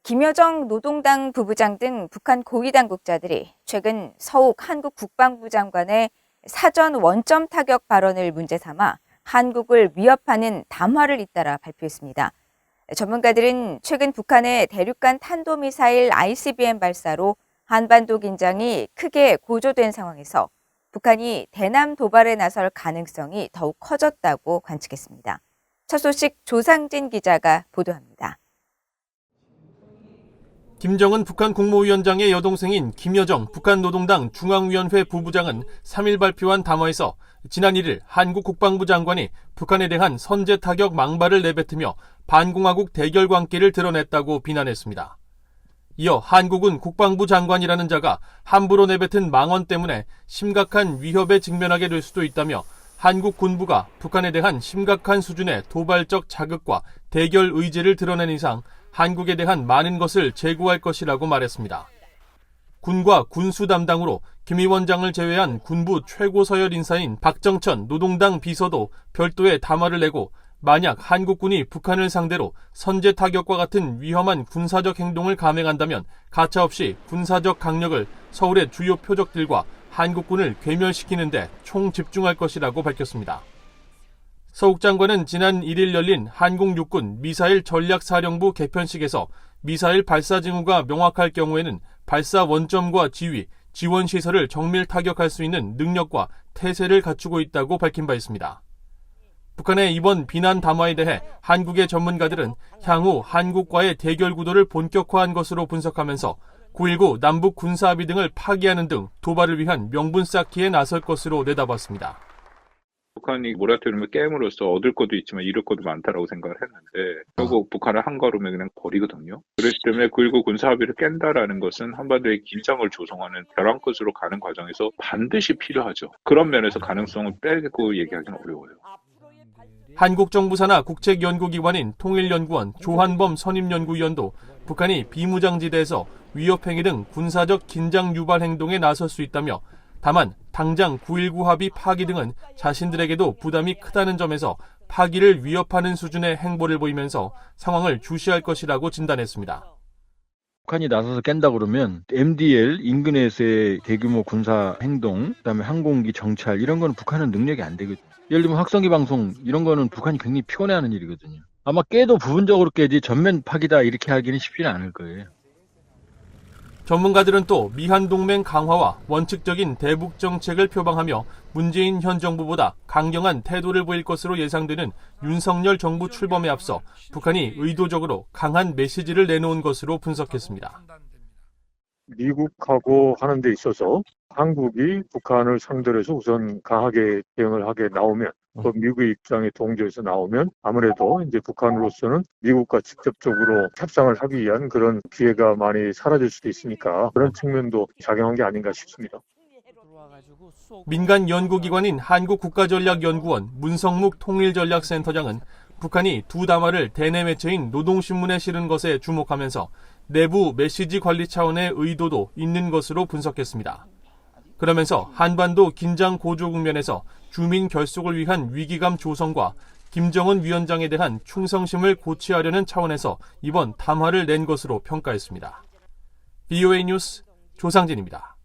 김여정 노동당 부부장 등 북한 고위 당국자들이 최근 서욱 한국 국방부 장관의 사전 원점 타격 발언을 문제 삼아 한국을 위협하는 담화를 잇따라 발표했습니다. 전문가들은 최근 북한의 대륙간 탄도미사일 ICBM 발사로 한반도 긴장이 크게 고조된 상황에서 북한이 대남 도발에 나설 가능성이 더욱 커졌다고 관측했습니다. 첫 소식 조상진 기자가 보도합니다. 김정은 북한 국무위원장의 여동생인 김여정 북한 노동당 중앙위원회 부부장은 3일 발표한 담화에서 지난 1일 한국 국방부 장관이 북한에 대한 선제 타격 망발을 내뱉으며 반공화국 대결 관계를 드러냈다고 비난했습니다. 이어 한국은 국방부 장관이라는 자가 함부로 내뱉은 망언 때문에 심각한 위협에 직면하게 될 수도 있다며 한국 군부가 북한에 대한 심각한 수준의 도발적 자극과 대결 의지를 드러낸 이상 한국에 대한 많은 것을 제고할 것이라고 말했습니다. 군과 군수 담당으로 김 위원장을 제외한 군부 최고 서열 인사인 박정천 노동당 비서도 별도의 담화를 내고 만약 한국군이 북한을 상대로 선제 타격과 같은 위험한 군사적 행동을 감행한다면 가차없이 군사적 강력을 서울의 주요 표적들과 한국군을 괴멸시키는 데 총집중할 것이라고 밝혔습니다. 서욱 장관은 지난 1일 열린 한국육군 미사일 전략사령부 개편식에서 미사일 발사 징후가 명확할 경우에는 발사 원점과 지휘, 지원 시설을 정밀 타격할 수 있는 능력과 태세를 갖추고 있다고 밝힌 바 있습니다. 북한의 이번 비난 담화에 대해 한국의 전문가들은 향후 한국과의 대결 구도를 본격화한 것으로 분석하면서 9.19 남북 군사합의 등을 파기하는 등 도발을 위한 명분 쌓기에 나설 것으로 내다봤습니다. 북한이 모라토리움을 깨므로써 얻을 것도 있지만 잃을 것도 많다라고 생각을 했는데 결국 북한을 한 걸음에 그냥 버리거든요. 그렇기 때문에 9.19 군사합의를 깬다라는 것은 한반도의 긴장을 조성하는 벼랑 끝으로 가는 과정에서 반드시 필요하죠. 그런 면에서 가능성을 빼고 얘기하기는 어려워요. 한국 정부 산하 국책연구기관인 통일연구원 조한범 선임연구위원도 북한이 비무장지대에서 위협행위 등 군사적 긴장 유발 행동에 나설 수 있다며 다만 당장 9.19 합의 파기 등은 자신들에게도 부담이 크다는 점에서 파기를 위협하는 수준의 행보를 보이면서 상황을 주시할 것이라고 진단했습니다. 북한이 나서서 깬다 그러면 MDL 인근에서의 대규모 군사 행동, 그다음에 항공기 정찰 이런 거는 북한은 능력이 안 되거든요. 예를 들면 확성기 방송 이런 거는 북한이 굉장히 피곤해하는 일이거든요. 아마 깨도 부분적으로 깨지 전면 파기다 이렇게 하기는 쉽지는 않을 거예요. 전문가들은 또 미한동맹 강화와 원칙적인 대북 정책을 표방하며 문재인 현 정부보다 강경한 태도를 보일 것으로 예상되는 윤석열 정부 출범에 앞서 북한이 의도적으로 강한 메시지를 내놓은 것으로 분석했습니다. 미국하고 하는 데 있어서 한국이 북한을 상대로 해서 우선 강하게 대응을 하게 나오면 또 미국의 입장에 동조해서 나오면 아무래도 이제 북한으로서는 미국과 직접적으로 협상을 하기 위한 그런 기회가 많이 사라질 수도 있으니까 그런 측면도 작용한 게 아닌가 싶습니다. 민간 연구기관인 한국국가전략연구원 문성묵 통일전략센터장은 북한이 두 담화를 대내 매체인 노동신문에 실은 것에 주목하면서 내부 메시지 관리 차원의 의도도 있는 것으로 분석했습니다. 그러면서 한반도 긴장 고조 국면에서 주민 결속을 위한 위기감 조성과 김정은 위원장에 대한 충성심을 고취하려는 차원에서 이번 담화를 낸 것으로 평가했습니다. VOA 뉴스 조상진입니다.